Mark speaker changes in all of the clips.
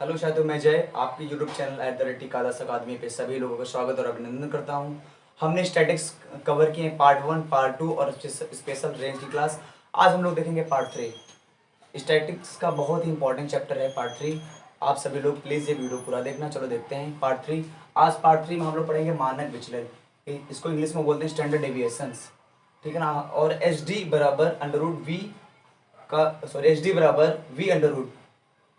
Speaker 1: Hello शायद मैं जय आपकी यूट्यूब चैनल @टिकालास अकादमी पे सभी लोगों का स्वागत और अभिनंदन करता हूं। हमने स्टैटिक्स कवर किए पार्ट 1, पार्ट 2 और स्पेशल रेंज की क्लास। आज हम लोग देखेंगे पार्ट 3। स्टैटिक्स का बहुत ही इंपॉर्टेंट चैप्टर है पार्ट 3। आप सभी लोग प्लीज़ ये वीडियो पूरा देखना। चलो देखते हैं पार्ट 3। आज पार्ट 3 में हम लोग पढ़ेंगे मानक विचलन, इसको इंग्लिश में बोलते हैं स्टैंडर्ड डेविएशंस, ठीक है ना। और एच डी बराबर अंडर रूट वी का एच डी बराबर वी अंडर रूट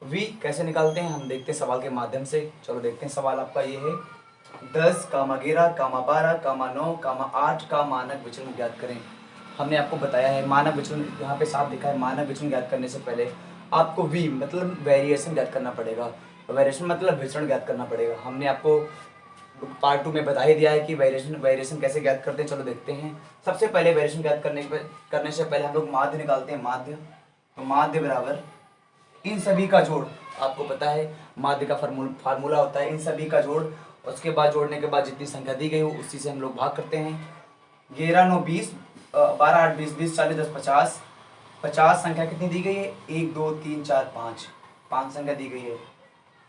Speaker 1: वी कैसे निकालते हैं हम देखते हैं सवाल के माध्यम से। चलो देखते हैं सवाल आपका ये है 10, 11, 12, 9, 8 का मानक विचलन ज्ञात करें। हमने आपको बताया है मानक विचलन, यहाँ पे साफ लिखा है मानक विचलन ज्ञात करने से पहले आपको वी मतलब वेरिएशन ज्ञात करना पड़ेगा। वेरिएशन मतलब विचलन ज्ञात करना पड़ेगा। हमने आपको पार्ट 2 में बता ही दिया है कि वेरिएशन कैसे ज्ञात करते हैं। चलो देखते हैं। सबसे पहले वेरिएशन ज्ञात करने से पहले हम लोग माध्य निकालते हैं। माध्य तो माध्य बराबर इन सभी का जोड़, आपको पता है माध्य का फार्मूला होता है इन सभी का जोड़। उसके बाद जोड़ने के बाद जितनी संख्या दी गई हो उसी से हम लोग भाग करते हैं। 11, 9, 20, 12, 8, 20, 20, 40, 10, 50। 50 संख्या कितनी दी गई है? 1, 2, 3, 4, 5, 5 संख्या दी गई है।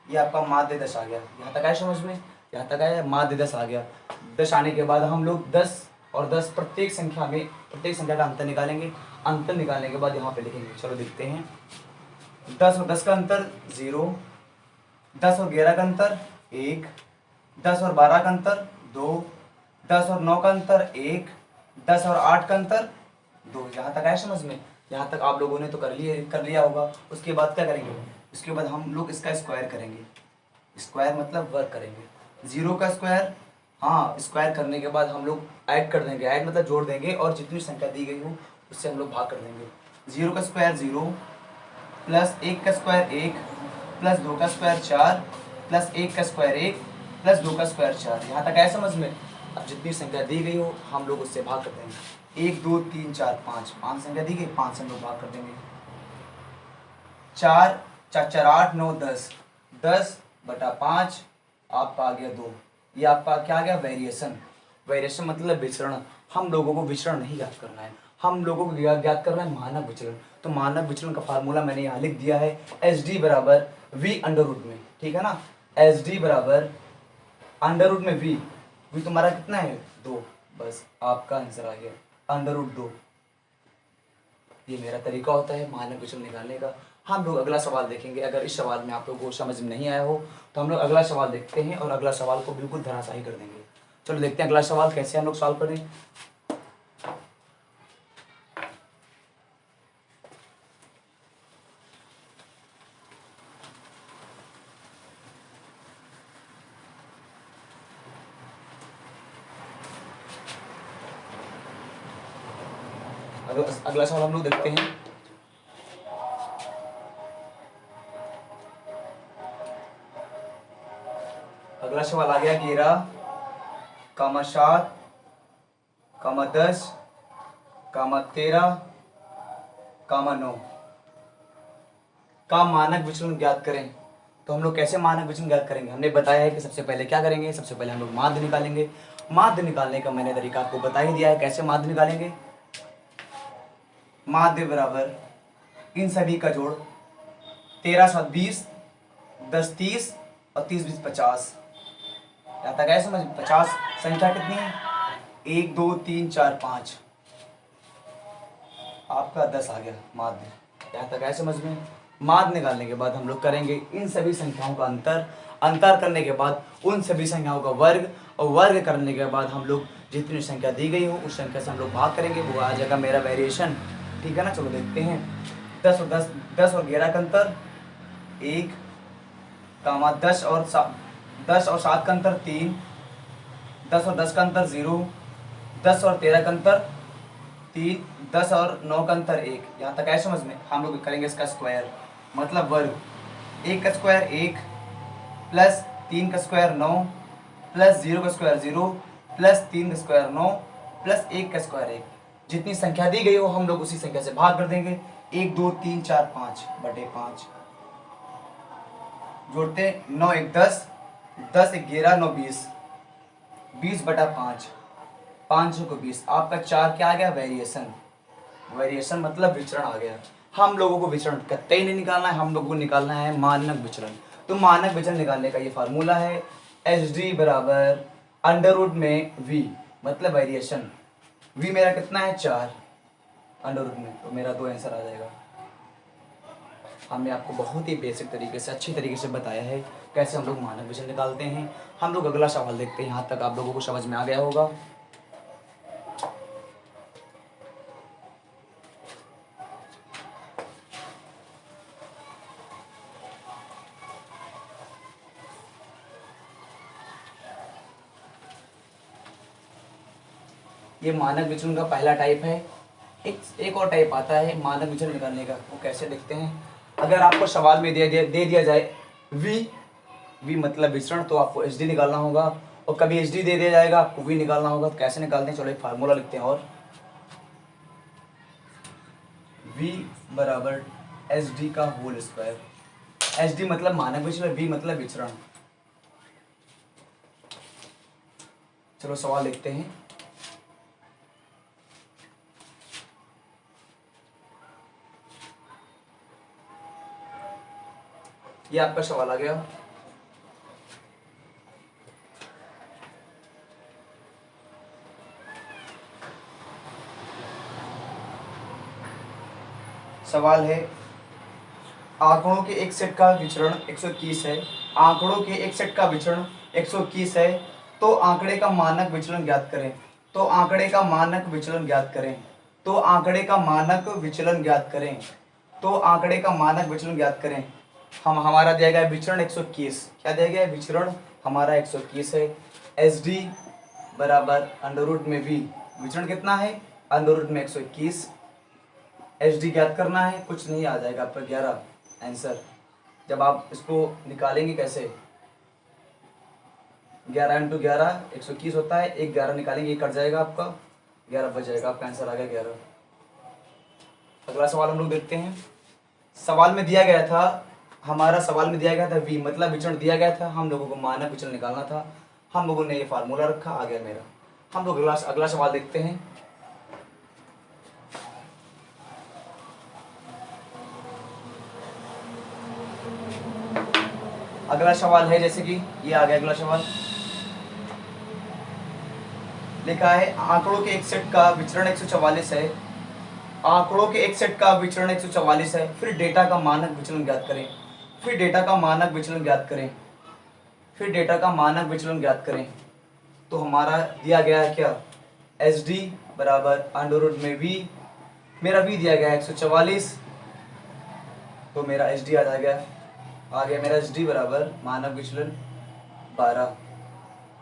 Speaker 1: ये आपका माध्य 10 आ गया। यहाँ तक आया समझ में? यहाँ तक आया माध्य 10 आ गया। 10 आने के बाद हम लोग 10 और 10 प्रत्येक संख्या का अंतर निकालेंगे। अंतर निकालने के बाद यहाँ पे लिखेंगे। चलो देखते हैं। 10 और 10 का अंतर 0, 10 और 11 का अंतर 1, 10 और 12 का अंतर 2, 10 और 9 का अंतर 1, 10 और 8 का अंतर 2। यहाँ तक आया समझ में? यहाँ तक आप लोगों ने तो कर लिया होगा। उसके बाद क्या करेंगे? उसके बाद हम लोग इसका स्क्वायर करेंगे। स्क्वायर मतलब वर्ग करेंगे। 0 का स्क्वायर, हाँ स्क्वायर करने के बाद हम लोग ऐड कर देंगे। ऐड मतलब जोड़ देंगे और जितनी संख्या दी गई हो उससे हम लोग भाग कर देंगे। 0 का स्क्वायर 0, प्लस 1 का स्क्वायर 1, प्लस 2 का स्क्वायर 4, प्लस 1 का स्क्वायर 1, प्लस 2 का स्क्वायर 4। यहाँ तक आया समझ में? अब जितनी संख्या दी गई हो हम लोग उससे भाग कर देंगे। 1, 2, 3, 4, 5, 5 संख्या दी गई, 5 से हम लोग भाग कर देंगे। 4, 4, 4, 8, 9, 10, 10/5 आपका आ गया 2। ये आपका क्या आ गया? वेरिएशन। वेरिएशन मतलब विचरण। हम लोगों को विचरण नहीं ज्ञात करना है, हम लोगों को ज्ञात करना है मानक विचलन। तो मानक विचलन का फार्मूला मैंने यहाँ लिख दिया है, एच डी बराबर वी अंडर रूट में, ठीक है ना। एच डी बराबर अंडर रूट में वी तुम्हारा कितना है? 2। बस आपका आंसर आ गया अंडर रूट 2। ये मेरा तरीका होता है मानक विचलन निकालने का। हम लोग अगला सवाल देखेंगे। अगर इस सवाल में आप लोगों को समझ में नहीं आया हो तो हम लोग अगला सवाल देखते हैं और अगला सवाल को बिल्कुल धराशायी कर देंगे। चलो देखते हैं अगला सवाल कैसे हम लोग सॉल्व करें। अगला सवाल हम लोग देखते हैं। अगला सवाल आ गया 11, 7, 10, 13, 9 का मानक विचलन ज्ञात करें। तो हम लोग कैसे मानक विचलन ज्ञात करेंगे? हमने बताया है कि सबसे पहले क्या करेंगे, सबसे पहले हम लोग माध्य निकालेंगे। माध्य निकालने का मैंने तरीका आपको बता ही दिया है। कैसे माध्य निकालेंगे? माध्य बराबर इन सभी का जोड़, 13, 7, 20, 10, 30 और 30, 20, 50। यहाँ तक है समझ? 50 संख्या कितनी है? 1, 2, 3, 4, 5, आपका 10 आ गया माध्य। यहाँ तक है समझ में? माध्य निकालने के बाद हम लोग करेंगे इन सभी संख्याओं का अंतर करने के बाद उन सभी संख्याओं का वर्ग, और वर्ग करने के बाद हम लोग जितनी संख्या दी गई हो उस संख्या से हम लोग भाग करेंगे। वो आ जाएगा मेरा वेरिएशन, ठीक है ना। चलो देखते हैं। 10 और 11 का अंतर 1, 10 और 7 का अंतर 3, 10 और 10 का अंतर 0, 10 और 13 का अंतर 3, 10 और 9 का अंतर 1। यहाँ तक है समझ में? हम लोग करेंगे इसका स्क्वायर मतलब वर्ग। 1 का स्क्वायर 1, प्लस 3 का स्क्वायर 9, प्लस 0 का स्क्वायर 0, प्लस 3 का स्क्वायर 9, प्लस 1 का स्क्वायर 1। जितनी संख्या दी गई हो हम लोग उसी संख्या से भाग कर देंगे। 1, 2, 3, 4, 5/5 जोड़ते 9, 1, 10, 10, 11, 9, 20, 20/5, 500 को 20। आपका 4 क्या आ गया? वेरिएशन। वेरिएशन मतलब विचरण आ गया। हम लोगों को विचरण कतई नहीं निकालना है, हम लोगों को निकालना है मानक विचलन। तो मानक विचलन निकालने का ये फार्मूला है, एच डी बराबर अंडर रूट में वी, मतलब वेरिएशन। वी मेरा कितना है 4 अंडर रूट में, तो मेरा 2 आंसर आ जाएगा। हमने आपको बहुत ही बेसिक तरीके से, अच्छी तरीके से बताया है कैसे हम लोग मानक विचलन निकालते हैं। हम लोग अगला सवाल देखते हैं। यहाँ तक आप लोगों को समझ में आ गया होगा। ये मानक विचलन का पहला टाइप है। एक और टाइप आता है मानक विचलन निकालने का, वो कैसे देखते हैं। अगर आपको सवाल में दे दिया जाए v मतलब विचरण, तो आपको एच डी निकालना होगा। और कभी एच डी दे दिया जाएगा, आपको v निकालना होगा। तो कैसे निकालते हैं, चलो एक फार्मूला लिखते हैं। और v बराबर एच डी का होल स्क्वायर। एच डी मतलब मानक विचलन, v मतलब विचरण। चलो सवाल लिखते हैं। ये आपका सवाल आ गया। सवाल है, आंकड़ों के एक सेट का विचरण 121 है। आंकड़ों के एक सेट का विचरण 121 है, तो आंकड़े का मानक विचलन ज्ञात करें। तो आंकड़े का मानक विचलन ज्ञात करें। तो आंकड़े का मानक विचलन ज्ञात करें। तो आंकड़े का मानक विचलन ज्ञात करें। हमारा दिया गया है विचरण 121। क्या दिया गया है, विचरण हमारा 121 है। एच डी बराबर अंडर रूट में वी, विचरण कितना है अंडर रूट में 121। एच डी ज्ञात करना है, कुछ नहीं, आ जाएगा आपका 11 आंसर। जब आप इसको निकालेंगे कैसे, 11 इंटू 11 121 होता है। एक 11 निकालेंगे, कट जाएगा आपका, 11 बच जाएगा, आपका आंसर आ गया 11। अगला सवाल हम लोग देखते हैं। सवाल में दिया गया था, हमारा सवाल में दिया गया था v मतलब विचरण दिया गया था। हम लोगों को मानक विचलन निकालना था। हम लोगों ने ये फार्मूला रखा, आ गया मेरा। हम लोग अगला सवाल देखते हैं। अगला सवाल है जैसे कि ये आ गया। अगला सवाल लिखा है, आंकड़ों के एक सेट का विचरण 144 है। आंकड़ों के एक सेट का विचरण 144 है, फिर डेटा का मानक विचलन ज्ञात करें। फिर डेटा का मानक विचलन ज्ञात करें। फिर डेटा का मानक विचलन ज्ञात करें। तो हमारा दिया गया है क्या, एच डी बराबर अंडर रूट में वी, मेरा वी दिया गया है 144, तो मेरा एच डी आ गया मेरा एच डी बराबर मानक विचलन 12।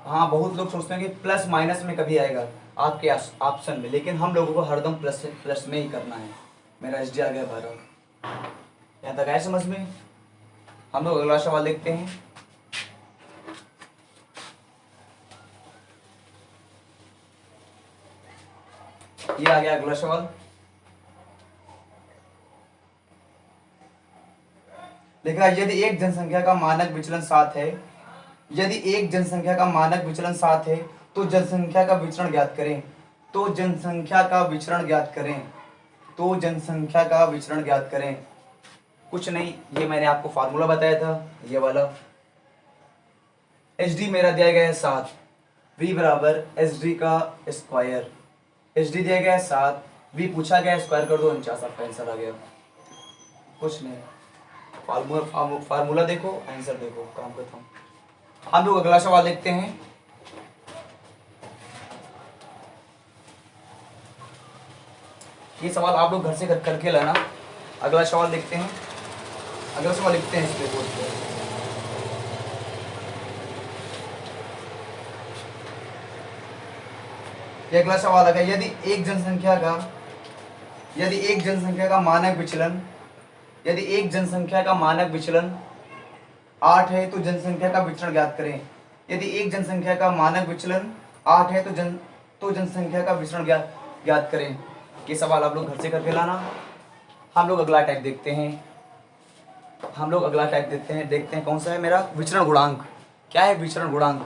Speaker 1: हाँ, बहुत लोग सोचते हैं कि प्लस माइनस में कभी आएगा आपके ऑप्शन में, लेकिन हम लोगों को हरदम प्लस में ही करना है। मेरा एच डी आ गया 12। यहाँ तक आया समझ में। हम लोग अगला सवाल देखते हैं। ये आ गया अगला सवाल। लिखा, यदि एक जनसंख्या का मानक विचलन 7 है, यदि एक जनसंख्या का मानक विचलन 7 है, तो जनसंख्या का विचरण ज्ञात करें। तो जनसंख्या का विचरण ज्ञात करें। तो जनसंख्या का विचरण ज्ञात करें। कुछ नहीं, ये मैंने आपको फार्मूला बताया था, ये वाला। एच डी मेरा दिया गया है 7, वी बराबर एच डी का स्क्वायर। एच डी दिया गया है 7, वी पूछा गया, स्क्वायर कर दो 49, आपका आंसर आ गया। कुछ नहीं, फार्मूला देखो, आंसर देखो, काम खत्म। हम लोग अगला सवाल देखते हैं। ये सवाल आप लोग घर से करके लाना। अगला सवाल देखते हैं। अगला सवाल लिखते हैं इस पे बोर्ड पे। ये अगला सवाल आ गया, यदि एक जनसंख्या का मानक विचलन, यदि एक जनसंख्या का मानक विचलन 8 है, तो जनसंख्या का विचरण ज्ञात करें। यदि एक जनसंख्या का मानक विचलन 8 है, तो जनसंख्या का विचरण ज्ञात करें। ये सवाल आप लोग घर से करके लाना। हम लोग अगला टाइप देखते हैं। देखते हैं कौन सा है मेरा, विचरण गुणांक। क्या है विचरण गुणांक?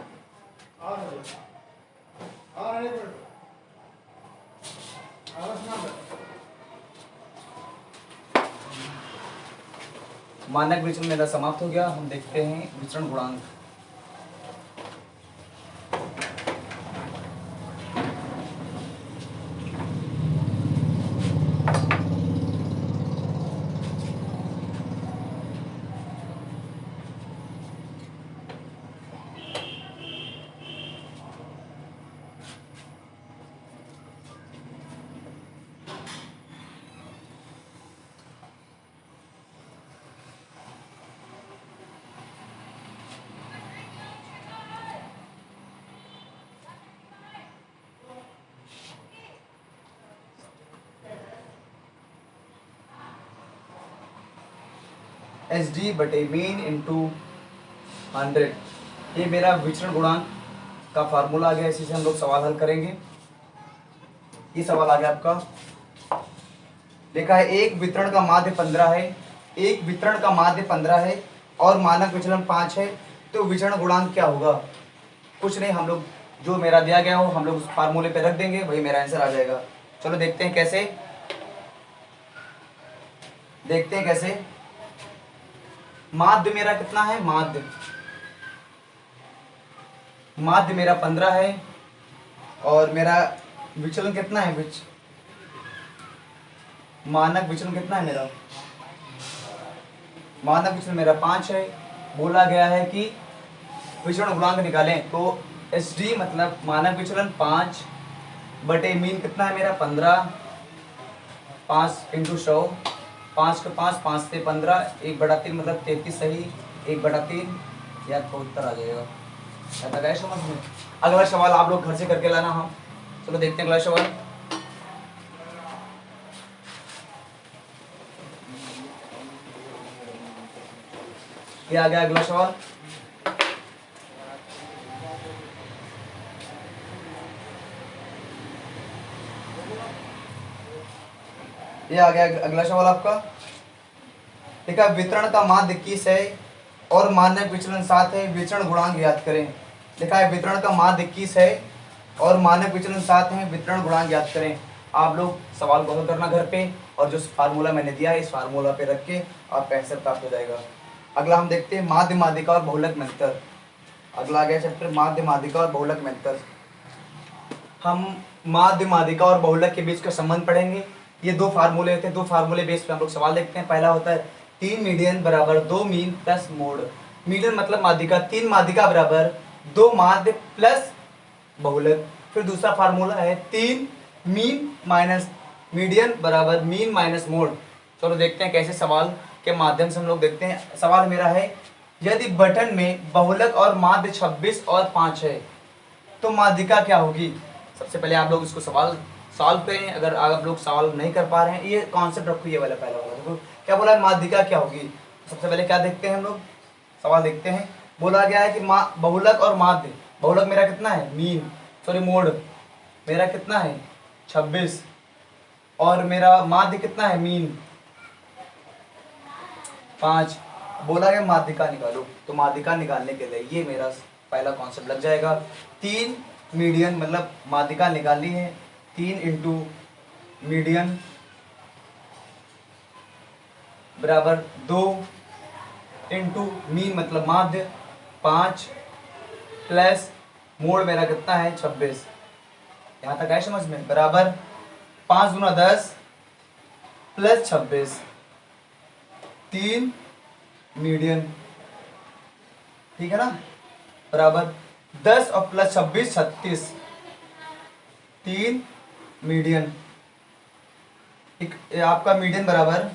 Speaker 1: मानक विचलन मेरा समाप्त हो गया। हम देखते हैं विचरण गुणांक। एच डी बटे मीन इंटू 100, ये मेरा विचरण गुणांक का फार्मूला आ गया। इसी से हम लोग सवाल हल करेंगे। ये सवाल आ गया आपका, देखा है एक वितरण का माध्य 15 है, एक वितरण का माध्य 15 है और मानक विचलन 5 है, तो विचरण गुणांक क्या होगा? कुछ नहीं, हम लोग जो मेरा दिया गया हो हम लोग उस फार्मूले पे रख देंगे, वही मेरा आंसर आ जाएगा। चलो देखते हैं कैसे, देखते हैं कैसे। माध्य मेरा कितना है? माध्य मेरा 15 है और मेरा विचलन कितना है? मानक विचलन कितना है मेरा? मानक विचलन मेरा 5 है। बोला गया है कि विचरण गुणांक निकालें, तो एस डी मतलब मानक विचलन 5 बटे मीन कितना है मेरा? 15, 5 इंटू 100, 5 का 5, 5 से 15, 1/3 मतलब 33 सही, 1/3 या तो उत्तर आ जाएगा। ऐसा गया समझ में? अगला सवाल आप लोग घर से करके लाना। हम चलो देखते हैं अगला सवाल। ये आ गया अगला सवाल। ये आ गया अगला सवाल आपका। ठीक है, वितरण का माध्य 21 है और मानक विचलन 7 है, विचरण गुणांक ज्ञात करें। लिखा है वितरण का माध्य 21 है और मानक विचलन 7 है, वितरण गुणांक ज्ञात करें। आप लोग सवाल को हल करना घर पे, और जो फार्मूला मैंने दिया है इस फार्मूला पे रख के आपका आंसर प्राप्त हो जाएगा। अगला हम देखते हैं माध्य माध्यिका और बहुलक में अंतर। अगला आ गया चैप्टर माध्य माध्यिका और बहुलक में अंतर। हम माध्य माध्यिका और बहुलक के बीच का संबंध पढ़ेंगे। ये दो फार्मूले होते हैं, दो फार्मूले बेस पे हम लोग सवाल देखते हैं। पहला होता है 3 मीडियन बराबर 2 मीन प्लस मोड। मीडियन मतलब माध्यिका, 3 माध्यिका बराबर 2 माध्य प्लस बहुलक। फिर दूसरा फार्मूला है 3 मीन माइनस मीडियन बराबर मीन माइनस मोड। चलो देखते हैं कैसे सवाल के माध्यम से हम लोग देखते हैं। सवाल मेरा है, यदि बटन में बहुलक और माध्य 26 और 5 है तो माध्यिका क्या होगी? सबसे पहले आप लोग इसको सवाल सॉल्व करें। अगर आप लोग सवाल नहीं कर पा रहे हैं, ये कॉन्सेप्ट रखो, ये वाला पहला वाला देखो क्या बोला है, माध्यिका क्या होगी। सबसे पहले क्या देखते हैं हम लोग, सवाल देखते हैं। बोला गया है कि बहुलक और माध्य, बहुलक मेरा कितना है? मीन सॉरी मोड मेरा कितना है? 26, और मेरा माध्य कितना है? मीन 5। बोला गया माध्यिका निकालो, तो माध्यिका निकालने के लिए ये मेरा पहला कॉन्सेप्ट लग जाएगा। 3 मीडियन मतलब माध्यिका निकालनी है, 3 इंटू मीडियन बराबर 2 इंटू मीन मतलब माध्य 5 प्लस मोड मेरा कितना है? 26। यहाँ तक आए समझ में? बराबर 5 गुना 10 प्लस 26, 3 मीडियन, ठीक है ना, बराबर 10 और प्लस 26 36, 3 मीडियन। आपका मीडियन बराबर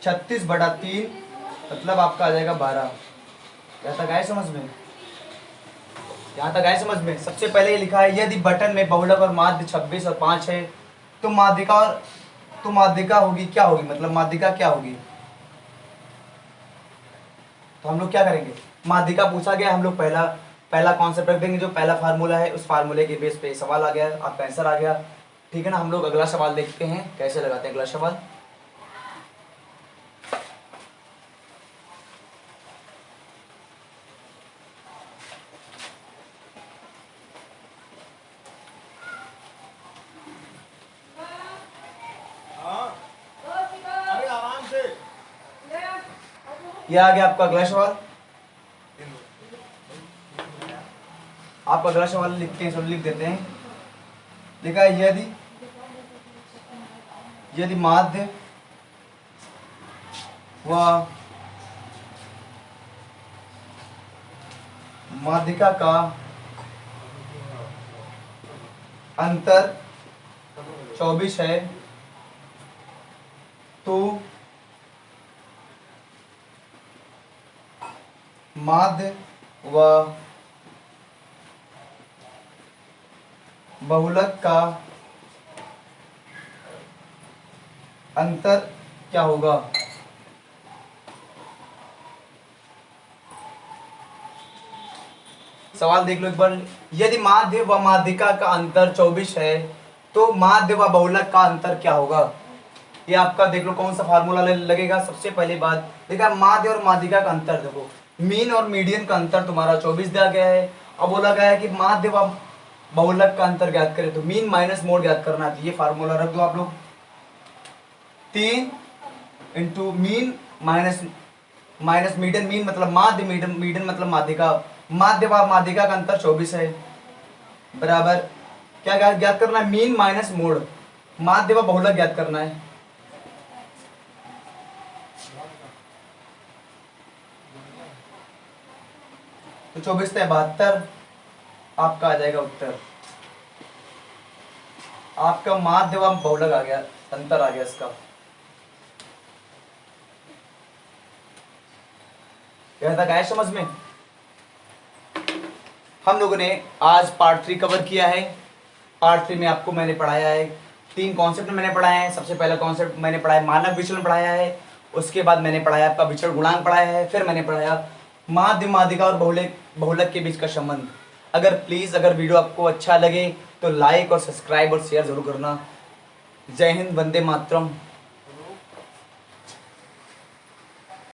Speaker 1: 36/3 मतलब आपका आ जाएगा 12। यहाँ तक आए समझ में? यहाँ तक आए समझ में? सबसे पहले ये लिखा है यदि बटन में बहुलक और माध्य 26 और 5 है तो माध्यिका होगी क्या होगी, मतलब माध्यिका क्या होगी। तो हम लोग क्या करेंगे, माध्यिका पूछा गया, हम लोग पहला कॉन्सेप्ट रख देंगे। जो पहला फार्मूला है उस फार्मूले के बेस पे सवाल आ गया, आपका आंसर आ गया, ठीक है ना। हम लोग अगला सवाल देखते हैं कैसे लगाते हैं अगला सवाल। ये आ गया आपका अगला सवाल। आपका अगला सवाल लिखते हैं, लिख देते हैं। लिखा है यदि माध्य व माध्यिका का अंतर 24 है तो माध्य व बहुलक का अंतर क्या होगा। सवाल देख लो एक बार। यदि माध्य व माध्यिका का अंतर 24 है तो माध्य व बहुलक का अंतर क्या होगा। ये आपका देख लो कौन सा फार्मूला लगेगा। सबसे पहली बात देखा, माध्य और माध्यिका का अंतर देखो, मीन और मीडियन का अंतर तुम्हारा 24 दिया गया है। अब बोला गया है कि माध्य व बहुलक का अंतर ज्ञात करें, तो मीन माइनस मोड ज्ञात करना है। तो ये फार्मूला रख दो आप लोग, 3 into mean minus median, mean मतलब माध्य, मीडियन मतलब माध्यिका। माध्य व माध्यिका का अंतर 24 है, बराबर क्या ज्ञात करना है, मीन माइनस मोड। माध्य व बहुलक ज्ञात करना है। तो 24 से 72 आपका आ जाएगा उत्तर। आपका माध्य व बहुलक आ गया, अंतर आ गया इसका। यह तक आया समझ में। हम लोगों ने आज पार्ट 3 कवर किया है। पार्ट 3 में आपको मैंने पढ़ाया है 3 कॉन्सेप्ट मैंने पढ़ाए हैं। सबसे पहला कॉन्सेप्ट मैंने पढ़ाया मानक विचलन पढ़ाया है, उसके बाद मैंने पढ़ाया आपका विचलन गुणांक पढ़ाया है, फिर मैंने पढ़ाया माध्य, माध्यिका और बहुलक के बीच का संबंध। अगर वीडियो आपको अच्छा लगे तो लाइक और सब्सक्राइब और शेयर जरूर करना। जय हिंद, वंदे मातरम।